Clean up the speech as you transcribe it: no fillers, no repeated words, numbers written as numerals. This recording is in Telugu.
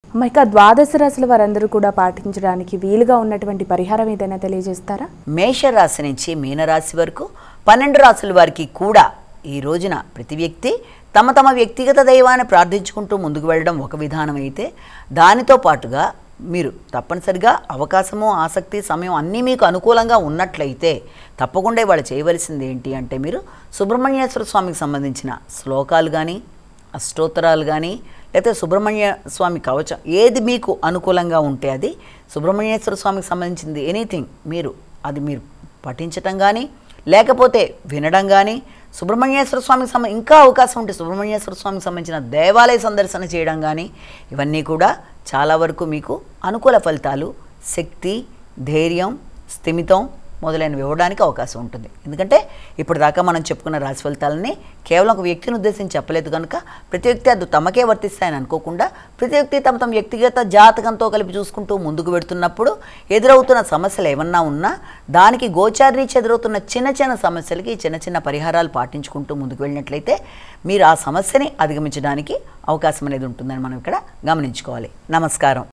ఇక ద్వాదశ రాశుల వారందరూ కూడా పాటించడానికి వీలుగా ఉన్నటువంటి పరిహారం ఏదైనా తెలియజేస్తారా? మేషరాశి నుంచి మీనరాశి వరకు 12 రాశుల వారికి కూడా ఈ రోజున ప్రతి వ్యక్తి తమ తమ వ్యక్తిగత దైవాన్ని ప్రార్థించుకుంటూ ముందుకు వెళ్ళడం ఒక విధానం అయితే, దానితో పాటుగా మీరు తప్పనిసరిగా అవకాశము, ఆసక్తి, సమయం అన్నీ మీకు అనుకూలంగా ఉన్నట్లయితే తప్పకుండా వాళ్ళు చేయవలసింది ఏంటి అంటే, మీరు సుబ్రహ్మణ్యేశ్వర స్వామికి సంబంధించిన శ్లోకాలు కానీ, అష్టోత్తరాలు కానీ, లేకపోతే సుబ్రహ్మణ్య స్వామి కవచం ఏది మీకు అనుకూలంగా ఉంటే అది సుబ్రహ్మణ్యేశ్వర స్వామికి సంబంధించింది ఎనీథింగ్ మీరు పఠించటం కానీ, లేకపోతే వినడం కానీ, సుబ్రహ్మణ్యేశ్వర స్వామికి ఇంకా అవకాశం ఉంటే సుబ్రహ్మణ్యేశ్వర స్వామికి సంబంధించిన దేవాలయ సందర్శన చేయడం కానీ, ఇవన్నీ కూడా చాలా వరకు మీకు అనుకూల ఫలితాలు, శక్తి, ధైర్యం, స్థిమితం మొదలైనవి ఇవ్వడానికి అవకాశం ఉంటుంది. ఎందుకంటే ఇప్పటిదాకా మనం చెప్పుకున్న రాశి ఫలితాలని కేవలం ఒక వ్యక్తిని ఉద్దేశించి చెప్పలేదు కనుక ప్రతి వ్యక్తి అది తమకే వర్తిస్తాయని అనుకోకుండా ప్రతి వ్యక్తి తమ తమ వ్యక్తిగత జాతకంతో కలిపి చూసుకుంటూ ముందుకు పెడుతున్నప్పుడు ఎదురవుతున్న సమస్యలు ఏమన్నా ఉన్నా దానికి గోచారీచి ఎదురవుతున్న చిన్న చిన్న సమస్యలకి చిన్న చిన్న పరిహారాలు పాటించుకుంటూ ముందుకు వెళ్ళినట్లయితే మీరు ఆ సమస్యని అధిగమించడానికి అవకాశం అనేది ఉంటుందని మనం ఇక్కడ గమనించుకోవాలి. నమస్కారం.